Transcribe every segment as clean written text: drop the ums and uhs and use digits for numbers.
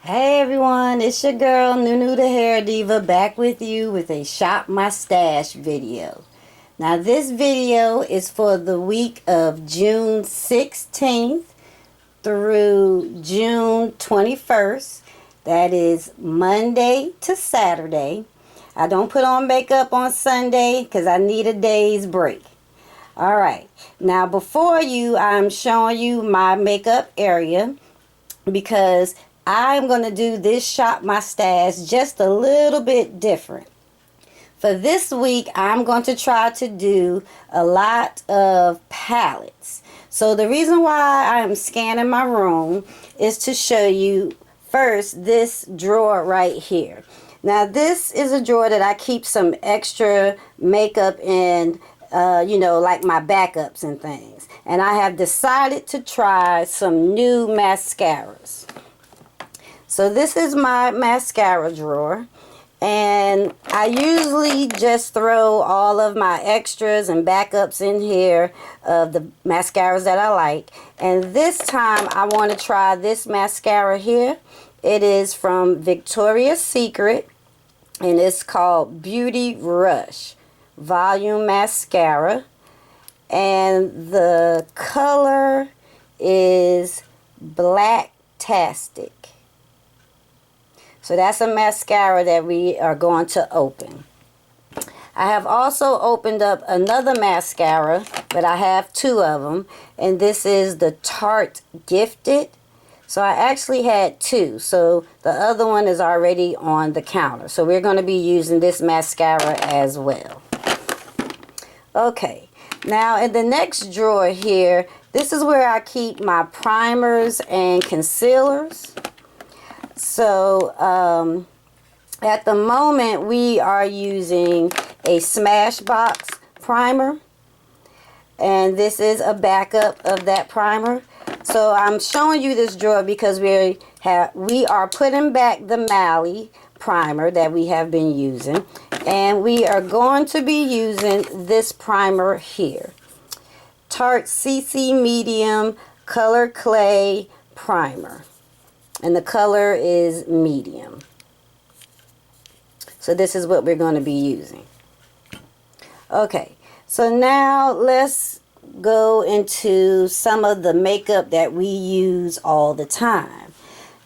Hey everyone, it's your girl Nuenew the Hair Diva back with you with a Shop My Stash video. Now this video is for the week of June 16th through June 21st. That is Monday to Saturday. I don't put on makeup on Sunday because I need a day's break. Alright, now before I'm showing you my makeup area because I'm going to do this Shop My Stash just a little bit different. For this week, I'm going to try to do a lot of palettes. So the reason why I'm scanning my room is to show you first this drawer right here. Now this is a drawer that I keep some extra makeup in, like my backups and things. And I have decided to try some new mascaras. So this is my mascara drawer, and I usually just throw all of my extras and backups in here of the mascaras that I like. And this time I want to try this mascara here. It is from Victoria's Secret, and it's called Beauty Rush Volume Mascara, and the color is Blacktastic. So that's a mascara that we are going to open. I have also opened up another mascara, but I have two of them. And this is the Tarte Gifted. So I actually had two. So the other one is already on the counter. So we're going to be using this mascara as well. Okay. Now in the next drawer here, this is where I keep my primers and concealers. So at the moment we are using a Smashbox primer, and this is a backup of that primer. So I'm showing you this drawer because we are putting back the Mally primer that we have been using, and we are going to be using this primer here, Tarte CC Medium Color Clay Primer. And the color is medium. So this is what we're going to be using. Okay, so now let's go into some of the makeup that we use all the time.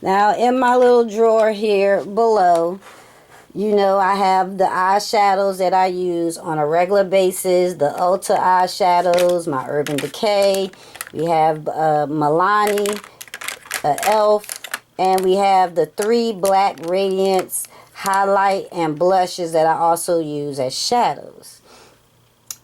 Now in my little drawer here below, I have the eyeshadows that I use on a regular basis. The Ulta eyeshadows, my Urban Decay. We have Milani, e.l.f. And we have the 3 Black Radiance highlight and blushes that I also use as shadows.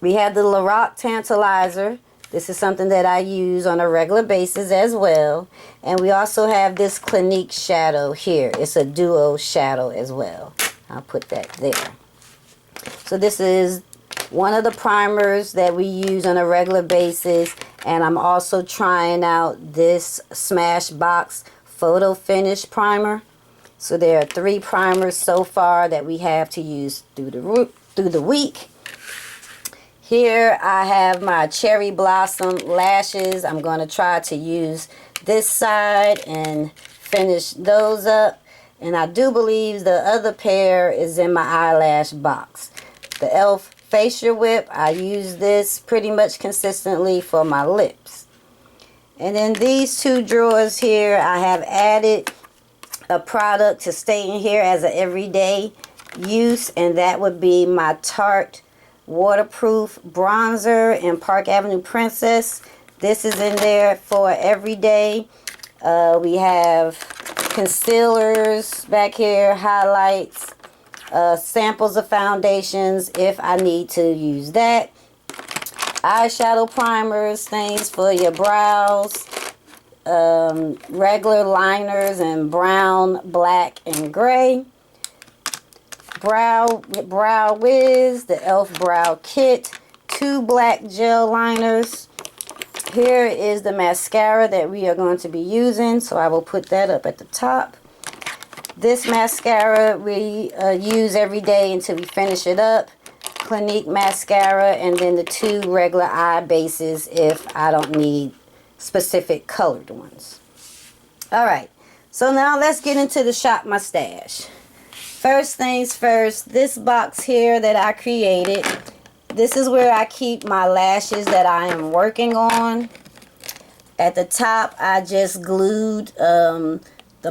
We have the Lorac Tantalizer. This is something that I use on a regular basis as well. And we also have this Clinique shadow here. It's a duo shadow as well. I'll put that there. So this is one of the primers that we use on a regular basis. And I'm also trying out this Smashbox Photo Finish primer. So there are 3 primers so far that we have to use through the week. Here I have my Cherry Blossom lashes. I'm going to try to use this side and finish those up. And I do believe the other pair is in my eyelash box. The e.l.f. Facial Whip, I use this pretty much consistently for my lips. And in these 2 drawers here, I have added a product to stay in here as an everyday use, and that would be my Tarte Waterproof Bronzer in Park Avenue Princess. This is in there for everyday. We have concealers back here, highlights, samples of foundations if I need to use that. Eyeshadow primers, things for your brows, regular liners in brown, black, and gray. Brow Wiz, the e.l.f. Brow Kit, 2 black gel liners. Here is the mascara that we are going to be using, so I will put that up at the top. This mascara we use every day until we finish it up. Clinique mascara, and then the 2 regular eye bases if I don't need specific colored ones. Alright, So now let's get into the shop my stash. First things first, this box here that I created, this is where I keep my lashes that I am working on. At the top, I just glued the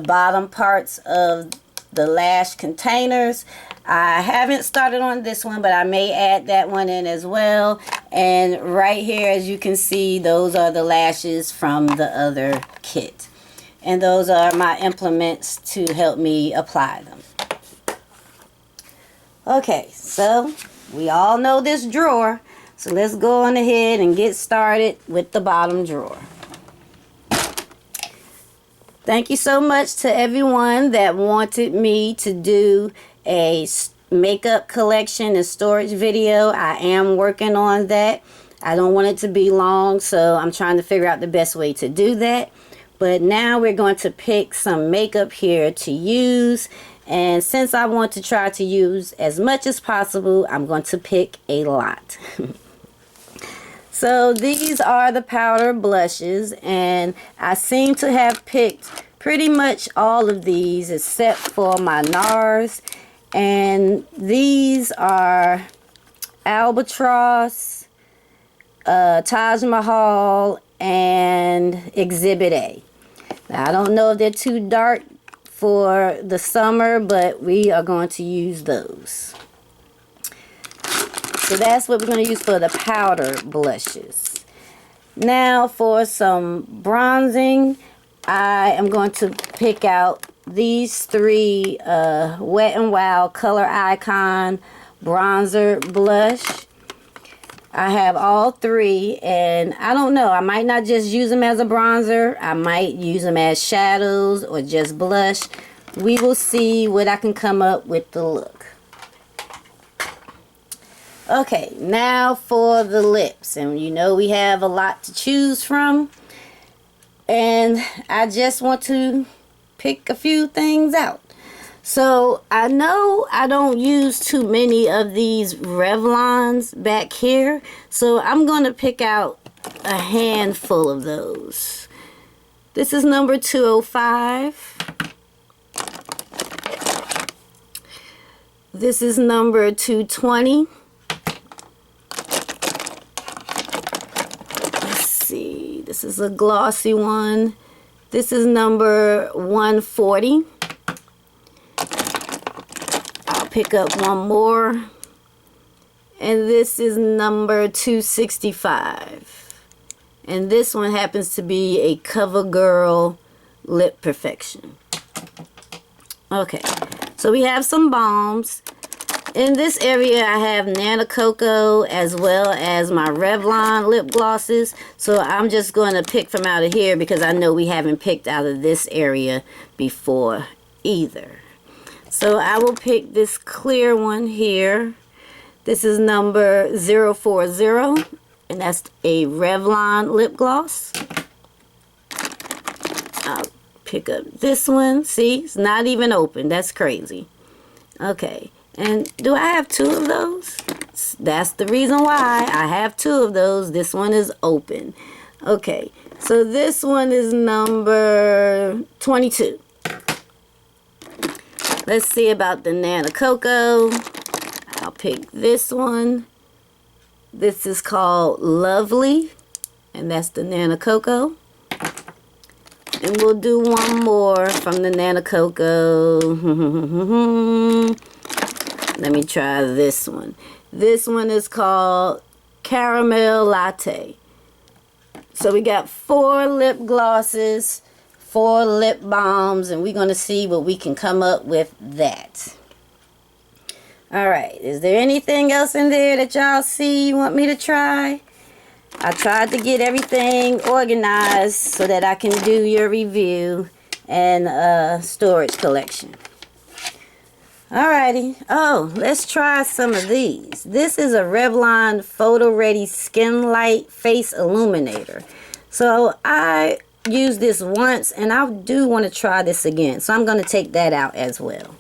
bottom parts of the lash containers. I haven't started on this one, but I may add that one in as well. And right here, as you can see, those are the lashes from the other kit. And those are my implements to help me apply them. Okay, so we all know this drawer. So let's go on ahead and get started with the bottom drawer. Thank you so much to everyone that wanted me to do a makeup collection and storage video. I am working on that. I don't want it to be long, so I'm trying to figure out the best way to do that. But now we're going to pick some makeup here to use. And since I want to try to use as much as possible, I'm going to pick a lot. So these are the powder blushes, and I seem to have picked pretty much all of these except for my NARS. And these are Albatross, Taj Mahal, and Exhibit A. Now, I don't know if they're too dark for the summer, but we are going to use those. So that's what we're going to use for the powder blushes. Now for some bronzing, I am going to pick out these three Wet n Wild Color Icon bronzer blush. I have all three, and I don't know, I might not just use them as a bronzer. I might use them as shadows or just blush. We will see what I can come up with the look. Okay, now for the lips, and you know we have a lot to choose from, and I just want to pick a few things out. So I know I don't use too many of these Revlons back here, so I'm going to pick out a handful of those. This is number 205. This is number 220. This is a glossy one. This is number 140. I'll pick up one more. And this is number 265. And this one happens to be a CoverGirl Lip Perfection. Okay, so we have some balms. In this area, I have CoCo as well as my Revlon lip glosses. So I'm just going to pick from out of here because I know we haven't picked out of this area before either. So I will pick this clear one here. This is number 040, and that's a Revlon lip gloss. I'll pick up this one. See, it's not even open. That's crazy. Okay. And do I have two of those? That's the reason why I have two of those. This one is open. Okay, so this one is number 22. Let's see about the CoCo. I'll pick this one. This is called Lovely, and that's the CoCo. And we'll do one more from the CoCo. Let me try this one. This one is called Caramel Latte. So we got 4 lip glosses, 4 lip balms, and we're going to see what we can come up with that. Alright, is there anything else in there that y'all see you want me to try? I tried to get everything organized so that I can do your review and storage collection. Alrighty. Oh, let's try some of these. This is a Revlon Photo Ready Skin Light Face Illuminator. So I used this once and I do want to try this again. So I'm going to take that out as well.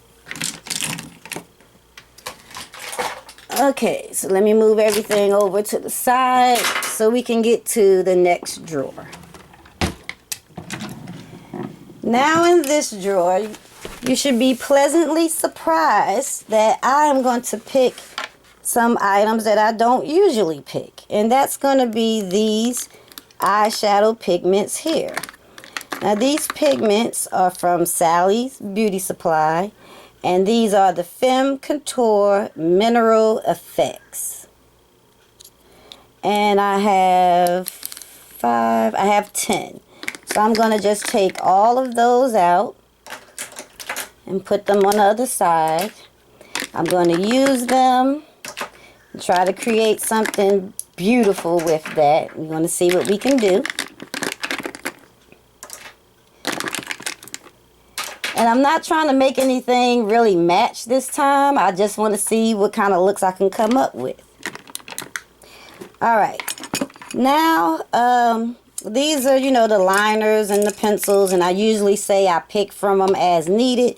Okay, so let me move everything over to the side so we can get to the next drawer. Now in this drawer, you should be pleasantly surprised that I am going to pick some items that I don't usually pick. And that's going to be these eyeshadow pigments here. Now these pigments are from Sally's Beauty Supply. And these are the Femme Contour Mineral Effects. And I have 10. So I'm going to just take all of those out and put them on the other side. I'm going to use them and try to create something beautiful with that. We're going to see what we can do. And I'm not trying to make anything really match this time. I just want to see what kind of looks I can come up with. Alright. Now, these are, you know, the liners and the pencils. And I usually say I pick from them as needed.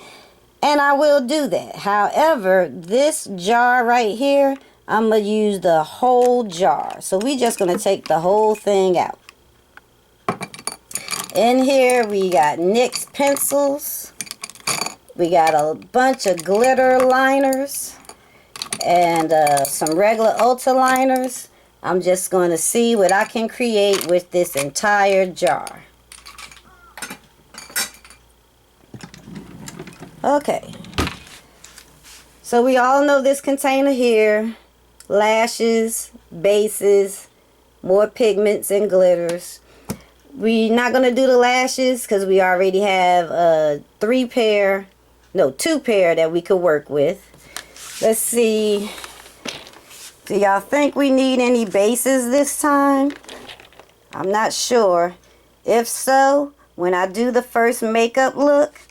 And I will do that. However, this jar right here, I'm going to use the whole jar. So we're just going to take the whole thing out. In here, we got NYX pencils. We got a bunch of glitter liners and some regular Ulta liners. I'm just going to see what I can create with this entire jar. Okay. So we all know this container here. Lashes, bases, more pigments and glitters. We're not going to do the lashes because we already have 2 pair that we could work with. Let's see. Do y'all think we need any bases this time? I'm not sure. If so, when I do the first makeup look,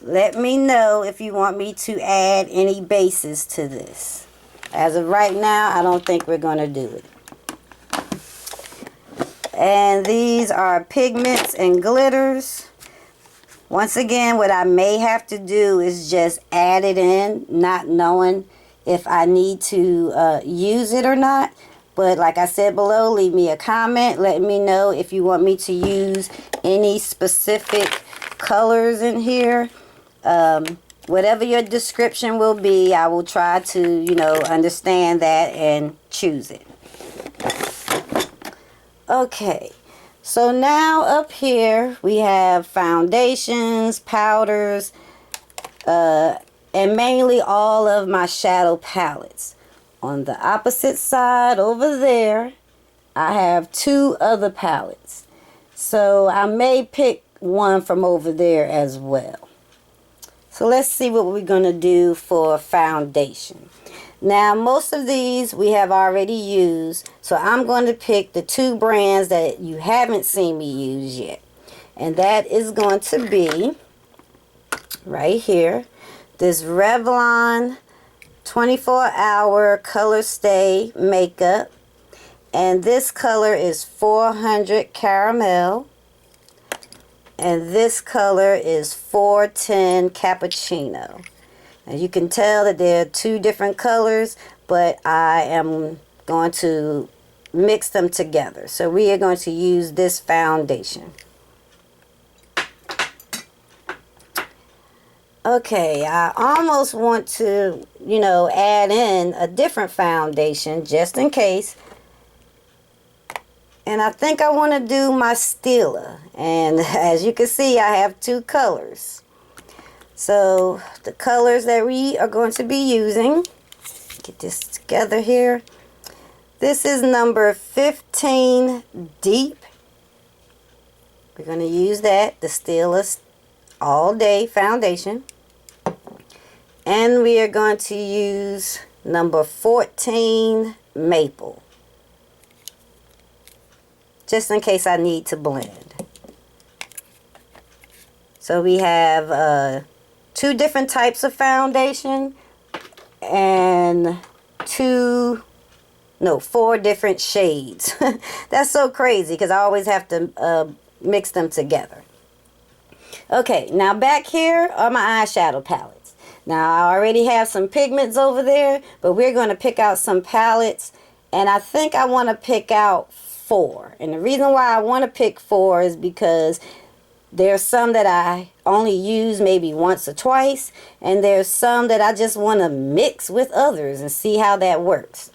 let me know if you want me to add any bases to this. As of right now, I don't think we're going to do it. And these are pigments and glitters. Once again, what I may have to do is just add it in, not knowing if I need to use it or not. But like I said below, leave me a comment. Let me know if you want me to use any specific colors in here. Whatever your description will be, I will try to, you know, understand that and choose it. Okay, so now up here we have foundations, powders, and mainly all of my shadow palettes. On the opposite side over there, I have 2 other palettes. So I may pick one from over there as well. So let's see what we're going to do for foundation. Now, most of these we have already used, so I'm going to pick the 2 brands that you haven't seen me use yet. And that is going to be, right here, this Revlon 24-hour ColorStay makeup. And this color is 400 Caramel. And this color is 410 Cappuccino. And you can tell that there are 2 different colors, but I am going to mix them together. So we are going to use this foundation. Okay, I almost want to, you know, add in a different foundation just in case. And I think I want to do my Stila. And as you can see, I have 2 colors. So the colors that we are going to be using, get this together here. This is number 15 Deep. We're going to use that, the Stila All Day Foundation. And we are going to use number 14 Maple. Just in case I need to blend. So we have 2 different types of foundation and 4 different shades. That's so crazy because I always have to mix them together. Okay, now back here are my eyeshadow palettes. Now I already have some pigments over there, but we're going to pick out some palettes, and I think I want to pick out 4. And the reason why I want to pick 4 is because There's some that I only use maybe once or twice, and there's some that I just want to mix with others and see how that works.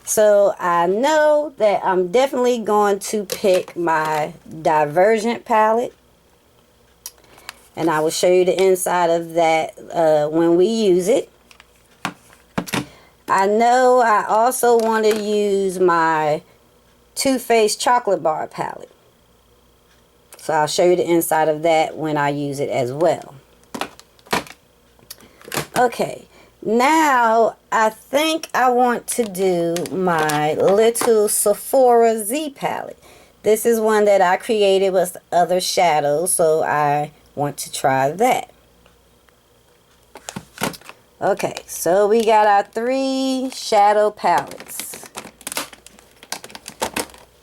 So I know that I'm definitely going to pick my Divergent palette, and I will show you the inside of that when we use it. I know I also want to use my Too Faced Chocolate Bar palette. So I'll show you the inside of that when I use it as well. Okay, now I think I want to do my little Sephora Z palette. This is one that I created with other shadows, so I want to try that. Okay, so we got our 3 shadow palettes.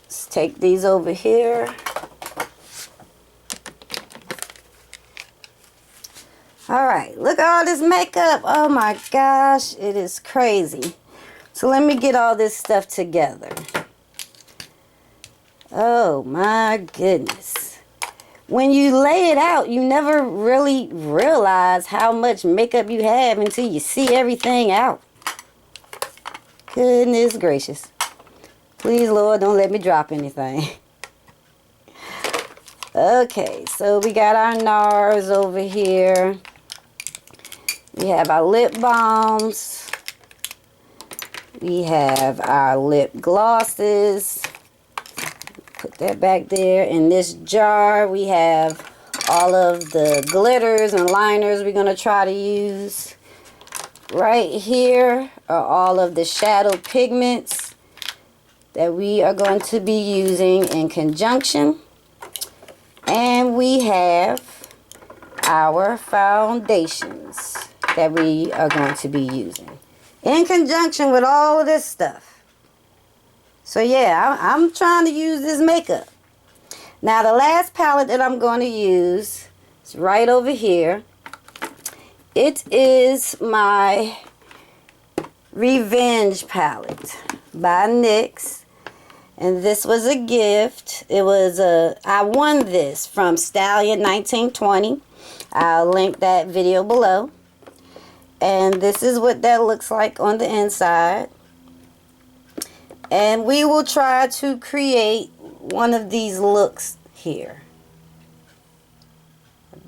Let's take these over here. Alright, look at all this makeup. Oh my gosh, it is crazy. So let me get all this stuff together. Oh my goodness. When you lay it out, you never really realize how much makeup you have until you see everything out. Goodness gracious. Please, Lord, don't let me drop anything. Okay, so we got our NARS over here. We have our lip balms. We have our lip glosses. Put that back there. In this jar, we have all of the glitters and liners we're going to try to use. Right here are all of the shadow pigments that we are going to be using in conjunction. And we have our foundations that we are going to be using in conjunction with all of this stuff. So yeah, I'm trying to use this makeup. Now the last palette that I'm going to use is right over here. It is my Revenge palette by NYX. And this was a gift. It was I won this from Stallion 1920. I'll link that video below. And this is what that looks like on the inside. And we will try to create one of these looks here.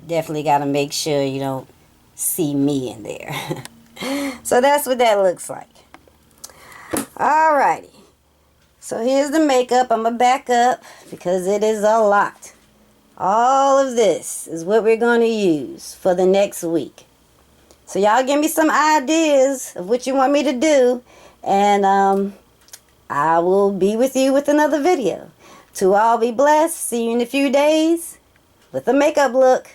Definitely got to make sure you don't see me in there. So that's what that looks like. Alrighty. So here's the makeup. I'm going to back up because it is a lot. All of this is what we're going to use for the next week. So y'all give me some ideas of what you want me to do. And I will be with you with another video. To all be blessed. See you in a few days with a makeup look.